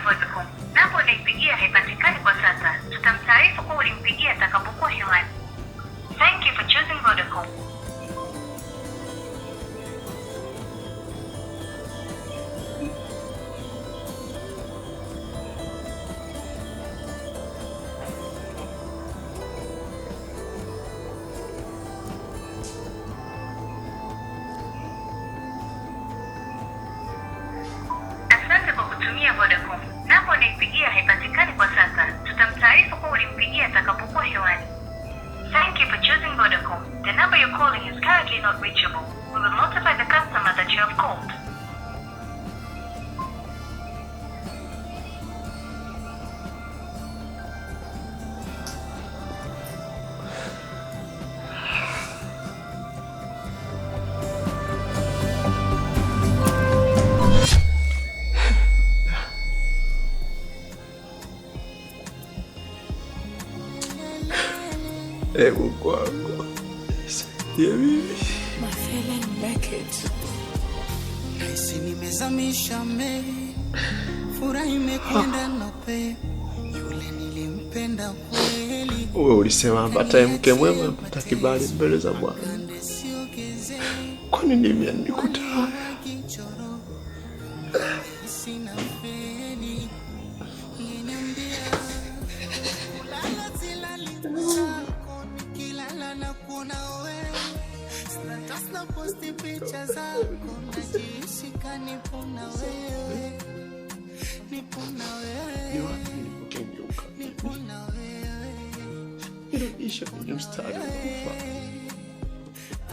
Vodacom. Namba unaipigia haipatikani kwa sasa. Tutamtaarifu kwa ulimpigia atakapokuwa hewani. Thank you for choosing Vodacom. Asante kwa kutumia Vodacom. Namba unaipigia haipatikani kwa sasa. Tutamtaarifu kwa ulimpigia atakapokuwa hewani. Thank you for choosing Vodacom. The number you're calling is currently not reachable. We will notify the customer that you have called. Mungu wangu, saidia mimi. Naisi nimezamisha furaha imekwenda na pe yule nilimpenda kweli. Wewe ulisema mpata mke mwema mpata kibali mbele za Bwana. Kwa nini mimi nikuta haya? Posti picha zako najishika nipo na wewe, nipo na wewe, nipo na wewe, Irudisha kwenye mstari wa kufa.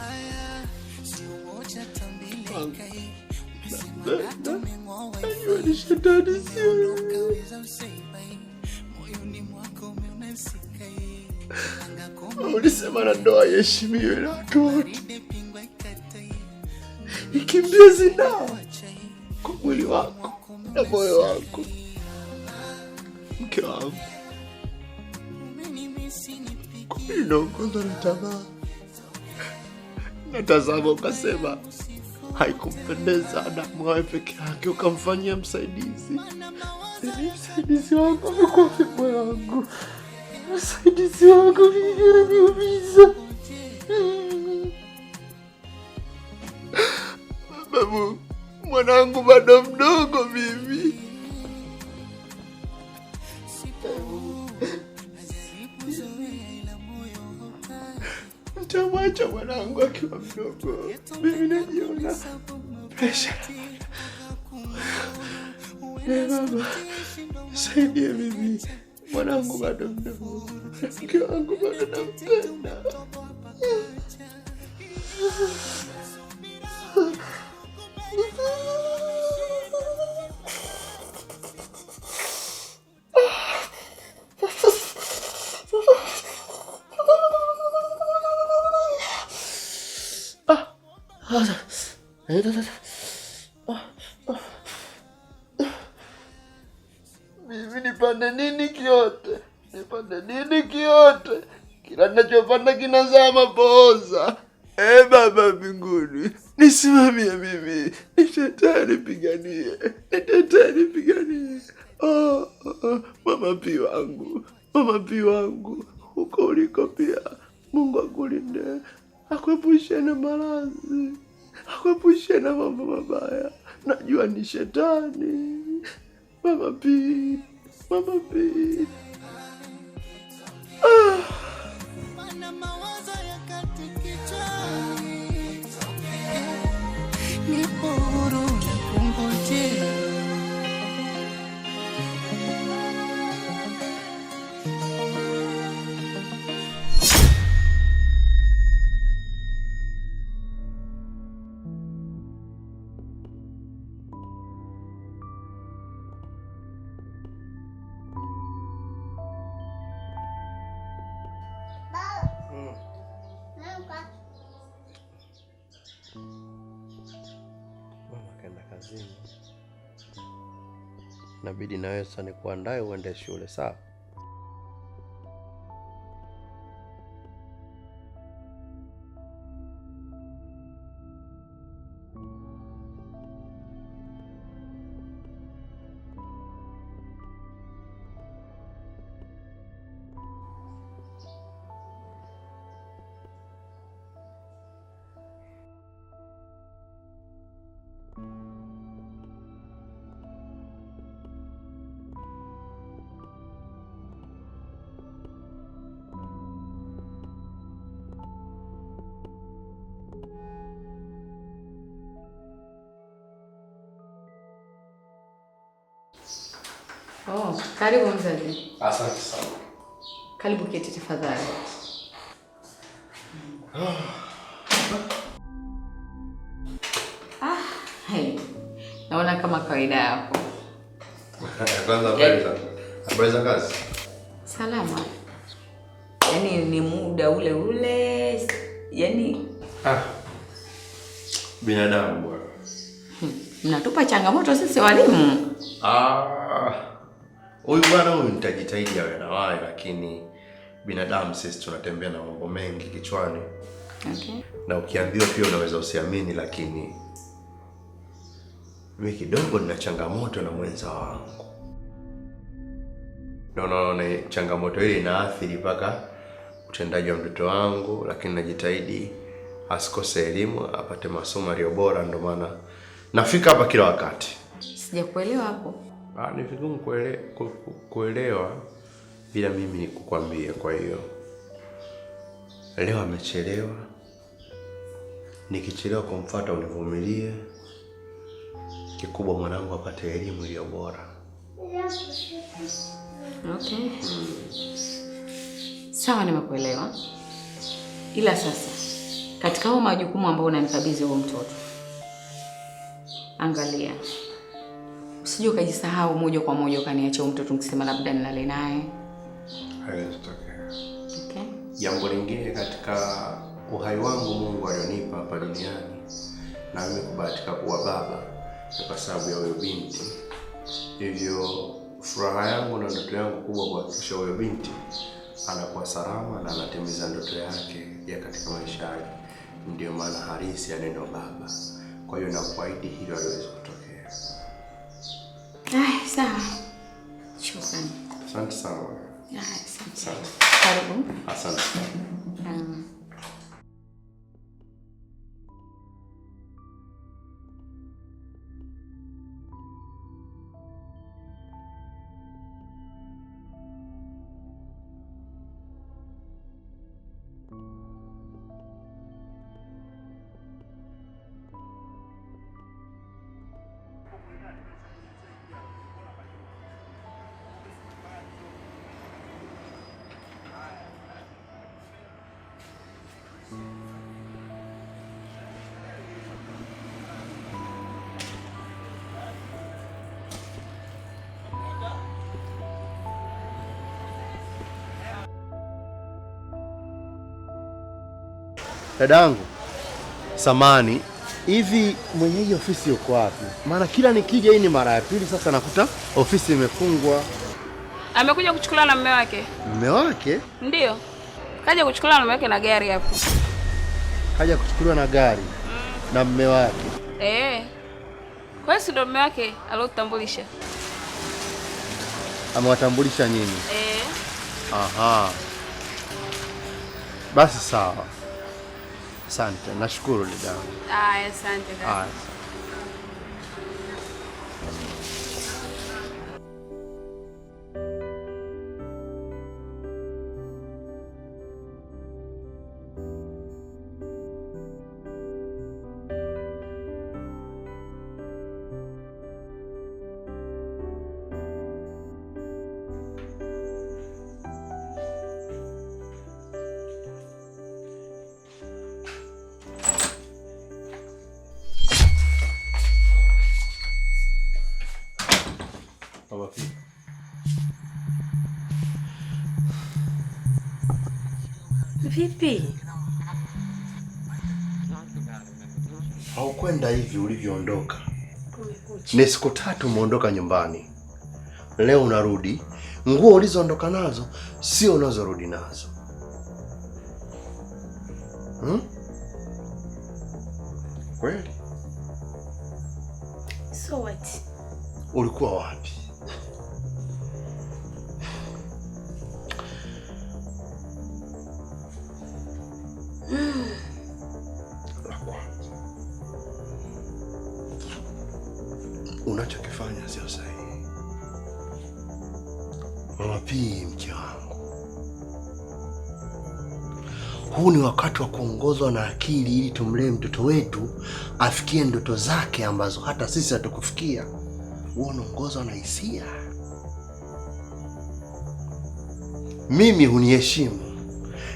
aya simoja tambile kai Ayuwa ni shetani siyo. moyoni mwako umemsika Ulisema na ndoa iheshimiwe na watu wote. Ikimbie zina kwa mwili wako na moyo wako. Mke wangu, kwa nini unaongozwa na tamaa? Natazama ukasema haikumpendeza Adamu awe peke yake, ukamfanyia msaidizi. Msaidizi wangu amekuwa fimbo yangu. Msaidizi wangu ananiumiza. Babu, mwanangu bado mdogo mimi. Mtamwacha mwanangu akiwa mdogo. Mimi najiona presha. Baba, saidia mimi. Mwanangu bado mdogo. Mke wangu bado nampenda. Mimi nipande nini kiote? Nipande nini kiote? Kila ninachopanda kinazaa mapooza. Baba mbinguni, nisimamie mimi. Nitetee nipiganie. Mama Pi wangu. Mama Pi wangu. Huko uliko pia. Mungu akulinde. Akuepushe na maradhi. Akuepushe na mambo mabaya. Najua ni shetani. Mama Pi. Mama Pi. Mana mawazo ya katikita nipo huru kungoje. Mama kaenda kazini. Inabidi na wewe sasa nikuandae uende shule, sawa? Oh, karibu mzazi. Asante sana. Karibu keti tafadhali. Hey. Naona kama kawaida yako. Kwanza habari za kazi? Salama. Yaani ni muda ule ule. Yaani binadamu bwana. Mnatupa changamoto sisi walimu. Huyu bwana huyu nitajitahidi awe na wae, lakini binadamu sisi tunatembea na mambo mengi kichwani. Okay. Na ukiambiwa pia unaweza usiamini, lakini mimi kidogo nina changamoto na mwenza wangu. Naona changamoto ile inaathiri mpaka utendaji wa mtoto wangu, lakini najitahidi asikose elimu, apate masomo yaliyo bora, ndio maana nafika hapa kila wakati. Sijakuelewa hapo. Ni vigumu kuelewa bila mimi kukwambia. Kwa hiyo leo amechelewa. Nikichelewa kumfuata univumilie. Kikubwa mwanangu apate elimu iliyo bora. Okay. Sawa, nimekuelewa. Ila sasa katika hao majukumu ambayo unanikabidhi huo mtoto, angalia usije ukajisahau moja kwa moja ukaniacha huo mtoto nikisema labda nilale naye. Haitotokea. Okay. Jambo lingine katika uhai wangu Mungu alionipa hapa duniani, na mimi kubahatika kuwa baba ni kwa sababu ya huyo binti. Hivyo furaha yangu na ndoto yangu kubwa kuhakikisha huyo binti anakuwa salama na anatimiza ndoto yake ya katika maisha yake. Ndio maana halisi ya neno baba. Kwa hiyo nakuahidi hilo haliwezi kutokea. Sawa. Shukrani. Asante sana. Asante. Karibu. Asante sana. Dadangu, samani, hivi mwenyeji ofisi yuko wapi? Maana kila nikija hii ni mara ya pili sasa nakuta ofisi imefungwa. Amekuja kuchukuliwa na mume wake. Mume wake? Ndio. Kaja kuchukuliwa na mume wake na gari hapo. Kaja kuchukuliwa na gari na mume wake? Kwa hiyo ndio mume wake alotambulisha. Amewatambulisha nyinyi? Aha. Basi sawa. Asante, nashukuru dada. Asante kaka. Vipi? Haukwenda hivi ulivyoondoka. Ni siku 3 umeondoka nyumbani. Leo unarudi. Nguo ulizoondoka nazo sio unazorudi nazo. Kweli? So what? Ulikuwa wapi? Unachokifanya sio sahihi. Mama P, mke wangu. Huu ni wakati wa kuongozwa na akili ili tumlee mtoto wetu afikie ndoto zake ambazo hata sisi hatukufikia. Wewe unaongozwa na hisia. Mimi huniheshimu,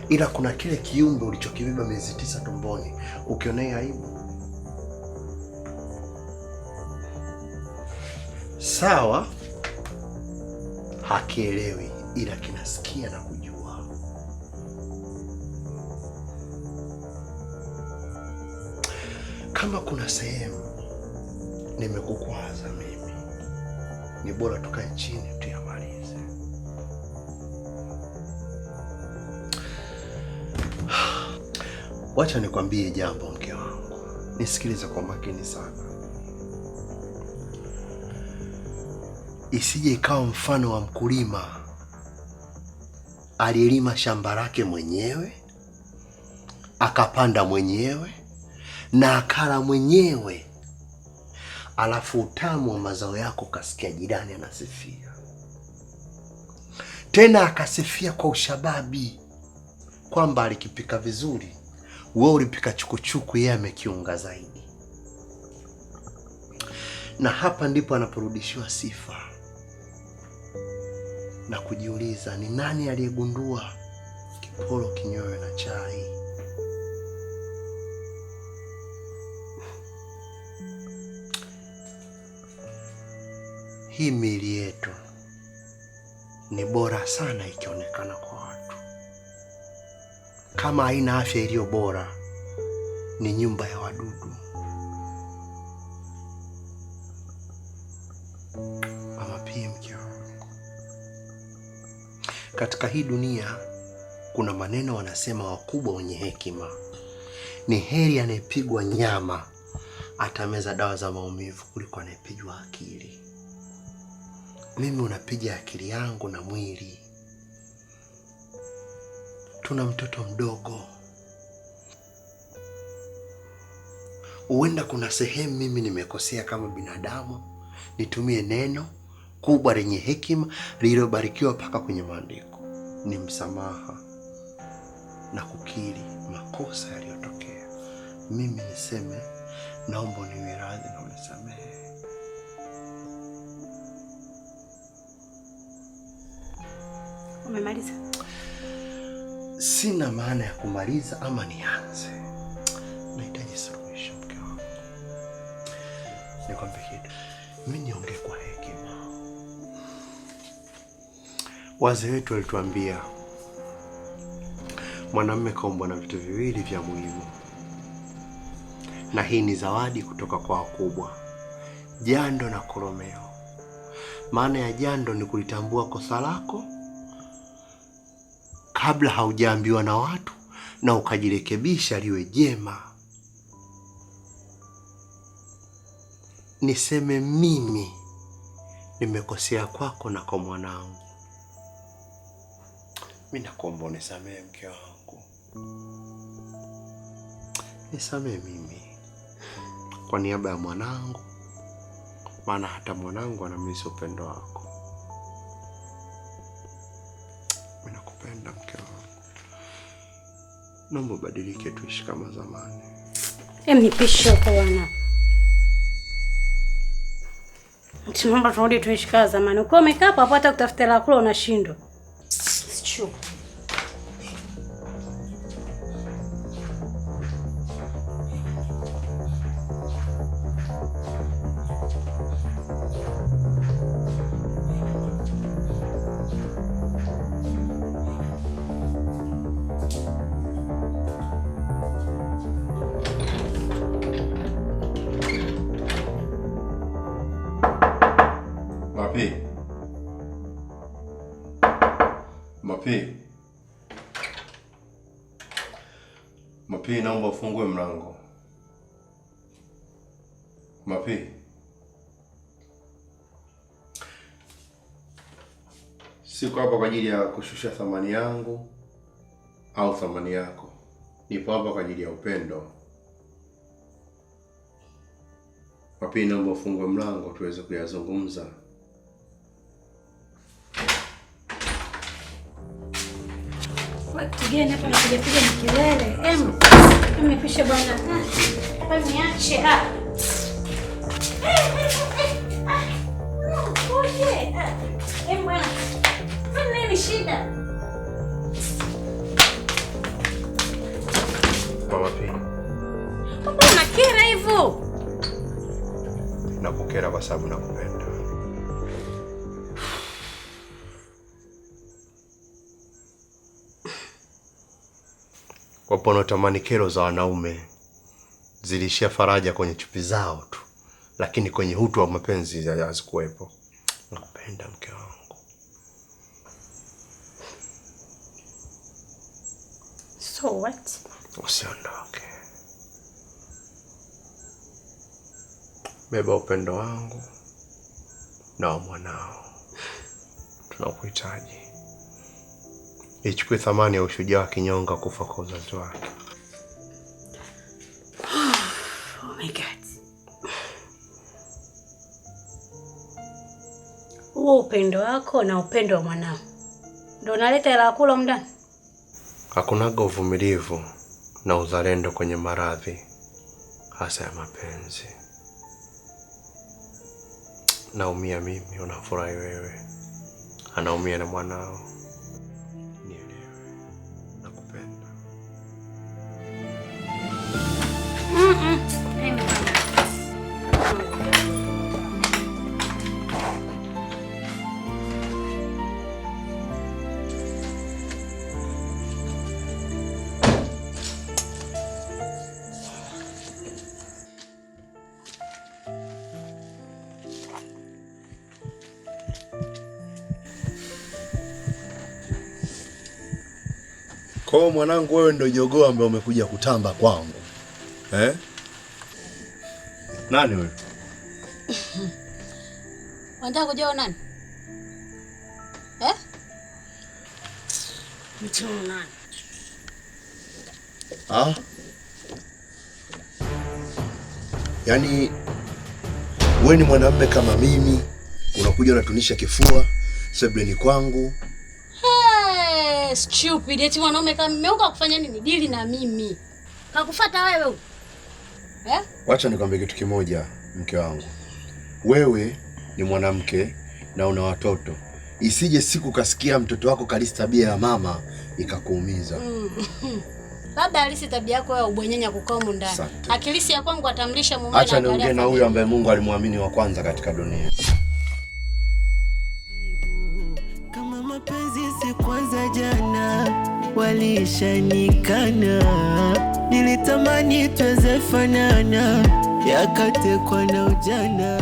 ila kuna kile kiumbe ulichokibeba miezi 9 tumboni, ukionea aibu. Sawa, hakielewi ila kinasikia na kujua. Kama kuna sehemu nimekukwaza mimi, ni bora tukae chini tuyamalize. Wacha nikwambie jambo mke wangu, nisikilize kwa makini sana. Isije ikawa mfano wa mkulima aliyelima shamba lake mwenyewe, akapanda mwenyewe na akala mwenyewe, alafu utamu wa mazao yako kasikia jirani anasifia, tena akasifia kwa ushababi kwamba alikipika vizuri, wewe ulipika chukuchuku, yeye amekiunga zaidi. Na hapa ndipo anaporudishiwa sifa na kujiuliza, ni nani aliyegundua kiporo kinywewe na chai? Hii miili yetu ni bora sana ikionekana kwa watu. Kama haina afya iliyo bora, ni nyumba ya wadudu. Mama pia mke wangu, katika hii dunia kuna maneno wanasema wakubwa wenye hekima, ni heri anayepigwa nyama atameza dawa za maumivu kuliko anayepigwa akili. Mimi unapiga akili yangu na mwili. Tuna mtoto mdogo. Huenda kuna sehemu mimi nimekosea kama binadamu, nitumie neno kubwa lenye hekima lililobarikiwa mpaka kwenye maandiko, ni msamaha na kukiri makosa yaliyotokea. Mimi niseme naomba uniwie radhi na unisamehe. Umemaliza? Sina maana ya kumaliza ama nianze. Nahitaji suluhisho mke wangu. Nikwambie kitu, mimi niongee kwa hekima. Wazee wetu walituambia mwanamume kaumbwa na vitu viwili vya muhimu, na hii ni zawadi kutoka kwa wakubwa: jando na koromeo. Maana ya jando ni kulitambua kosa lako kabla haujaambiwa na watu, na ukajirekebisha liwe jema. Niseme mimi nimekosea kwako na kwa mwanangu. Mimi nakuomba unisamehe mke wangu. Nisamehe mimi kwa niaba ya mwanangu, maana hata mwanangu anamisi upendo wako. Mimi nakupenda mke wangu. Naomba badilike, tuishi kama zamani. Nipishe kwa wana. Tunaomba turudi tuishi kama zamani. Uko umekaa hapo hata kutafuta la kula unashindwa. Sicho. Mapi, naomba ufungue mlango. Mapi. Siko hapa kwa ajili ya kushusha thamani yangu au thamani yako. Nipo hapa kwa ajili ya upendo. Mapi, naomba ufungue mlango tuweze kuyazungumza. Tugeni hapa na kupiga kelele. Nipishe bwana. Hapa niache. Oje. Bwana. Nini shida? Mama P. Mbona unakera hivyo? Nakukera kwa sababu nakupenda. Wapo wanaotamani kero za wanaume zilishia faraja kwenye chupi zao tu, lakini kwenye utu wa mapenzi hazikuwepo. Nakupenda mke wangu. So what? Usiondoke. Beba upendo wangu na wa mwanao. Tunakuhitaji. Ichukue thamani ya ushujaa wa kinyonga kufa kwa uzazi wake. Oh my God. Huo upendo wako na upendo wa mwanao ndio unaleta hela kula mndani? Hakunaga uvumilivu na uzalendo kwenye maradhi hasa ya mapenzi. Naumia mimi, unafurahi wewe. Anaumia na mwanao. Nielewe. Nakupenda. Kwa mwanangu, wewe ndio jogoo ambaye umekuja kutamba kwangu. Nani wewe? Unataka kujua nani? Mtu nani? Yaani wewe ni mwanamume kama mimi, unakuja unatunisha kifua sebleni kwangu. Stupid, eti mwanaume kama mimi uko kufanya nini? Dili na mimi. Nakufuata wewe. Wacha nikwambie kitu kimoja, mke wangu. Wewe ni mwanamke na una watoto. Isije siku kasikia mtoto wako kalisi tabia ya mama ikakuumiza. Labda alisi tabia yako ya ubwenyenya kukaa ndani. Akilisi ya kwangu atamlisha mume na acha niongee na huyo ambaye Mungu alimwamini wa kwanza katika dunia. Kama mapenzi si kwanza jana walishanikana, nilitamani tuweze fanana, yakatekwa na ujana.